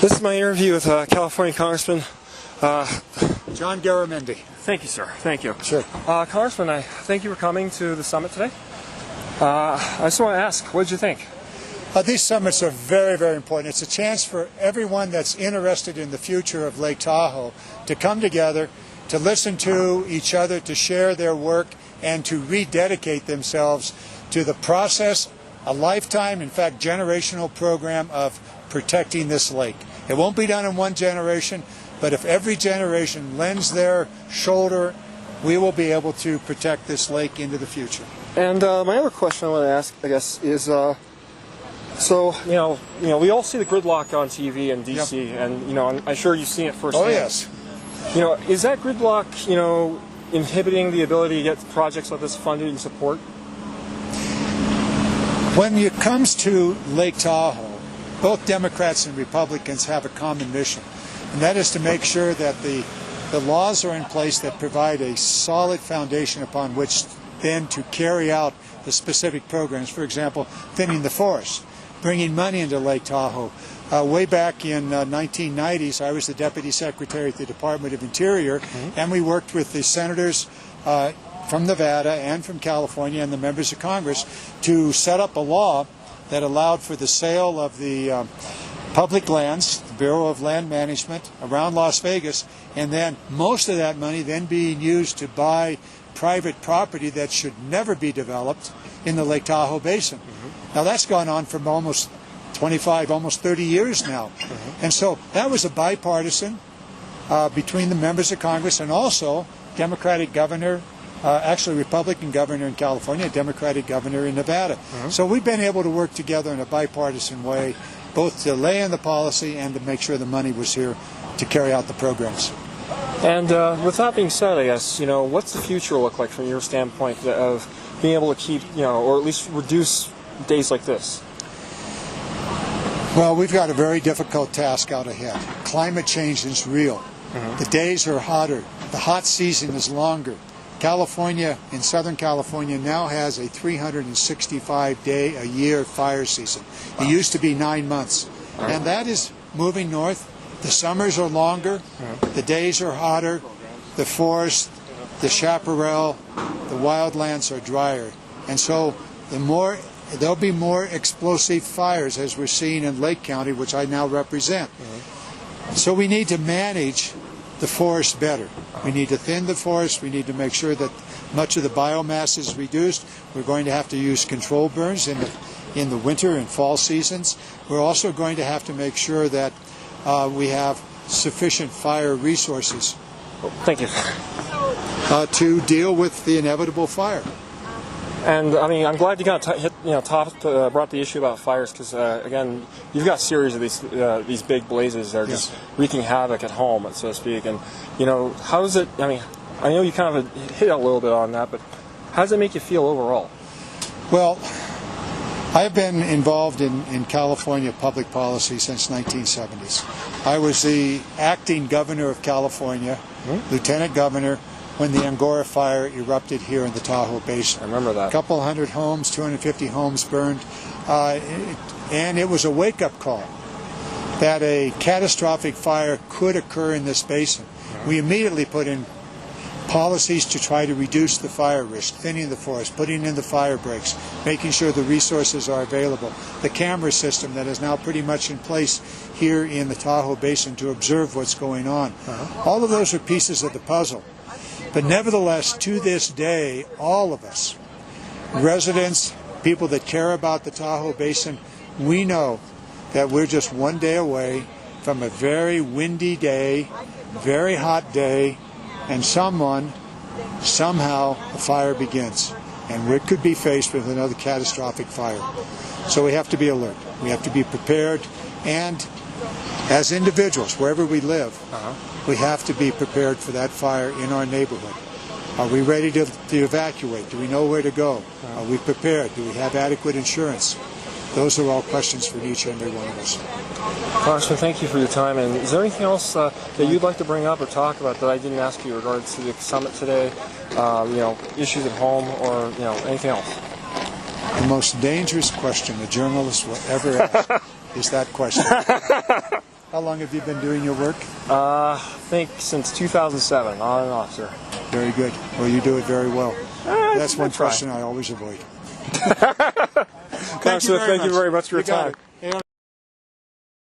This is my interview with California Congressman John Garamendi. Thank you, sir. Thank you. Sure. Congressman, I thank you for coming to the summit today. I just want to ask, what did you think? These summits are very, very important. It's a chance for everyone that's interested in the future of Lake Tahoe to come together, to listen to each other, to share their work, and to rededicate themselves to the process, a lifetime, in fact, generational program of protecting this lake. It won't be done in one generation, but if every generation lends their shoulder, we will be able to protect this lake into the future. And my other question I want to ask, I guess, is so we all see the gridlock on TV in DC, yep. And I'm sure you've seen it firsthand. Oh yes. Is that gridlock inhibiting the ability to get projects like this funded and support? When it comes to Lake Tahoe, both Democrats and Republicans have a common mission, and that is to make sure that the laws are in place that provide a solid foundation upon which then to carry out the specific programs. For example, thinning the forest, bringing money into Lake Tahoe. Way back in 1990s, I was the Deputy Secretary at the Department of Interior, and we worked with the senators from Nevada and from California and the members of Congress to set up a law that allowed for the sale of the public lands, the Bureau of Land Management, around Las Vegas, and then most of that money then being used to buy private property that should never be developed in the Lake Tahoe Basin. Now that's gone on for almost 25, almost 30 years now. And so that was a bipartisan between the members of Congress and also Democratic governor, actually Republican governor in California, Democratic governor in Nevada. So we've been able to work together in a bipartisan way, both to lay in the policy and to make sure the money was here to carry out the programs. And with that being said, I guess, what's the future look like from your standpoint of being able to keep, or at least reduce days like this? Well, we've got a very difficult task out ahead. Climate change is real. The days are hotter. The hot season is longer. California, in Southern California, now has a 365-day-a-year fire season. It used to be 9 months. And that is moving north. The summers are longer. The days are hotter. The forest, the chaparral, the wildlands are drier. And so there'll be more explosive fires, as we're seeing in Lake County, which I now represent. So we need to manage the forest better. We need to thin the forest. We need to make sure that much of the biomass is reduced. We're going to have to use control burns in the winter and fall seasons. We're also going to have to make sure that we have sufficient fire resources. Thank you. To deal with the inevitable fire. And I'm glad you got brought the issue about fires, because again, you've got a series of these big blazes that are just wreaking havoc at home, so to speak. And how does it? I know you kind of hit a little bit on that, but how does it make you feel overall? Well, I've been involved in California public policy since 1970s. I was the acting governor of California, lieutenant governor, when the Angora fire erupted here in the Tahoe Basin. I remember that. A couple hundred homes, 250 homes burned, and it was a wake-up call that a catastrophic fire could occur in this basin. We immediately put in policies to try to reduce the fire risk, thinning the forest, putting in the fire breaks, making sure the resources are available, the camera system that is now pretty much in place here in the Tahoe Basin to observe what's going on. All of those are pieces of the puzzle. But nevertheless, to this day, all of us, residents, people that care about the Tahoe Basin, we know that we're just one day away from a very windy day, very hot day, and somehow, a fire begins. And we could be faced with another catastrophic fire. So we have to be alert. We have to be prepared. And as individuals, wherever we live, we have to be prepared for that fire in our neighborhood. Are we ready to evacuate? Do we know where to go? Are we prepared? Do we have adequate insurance? Those are all questions for each and every one of us. Congressman, thank you for your time. And is there anything else that you'd like to bring up or talk about that I didn't ask you in regards to the summit today? Issues at home or anything else? The most dangerous question a journalist will ever ask is that question. How long have you been doing your work? I think since 2007, on and off, sir. Very good. Well, you do it very well. That's one try. question I always avoid. Thank you very much for your time. Got it.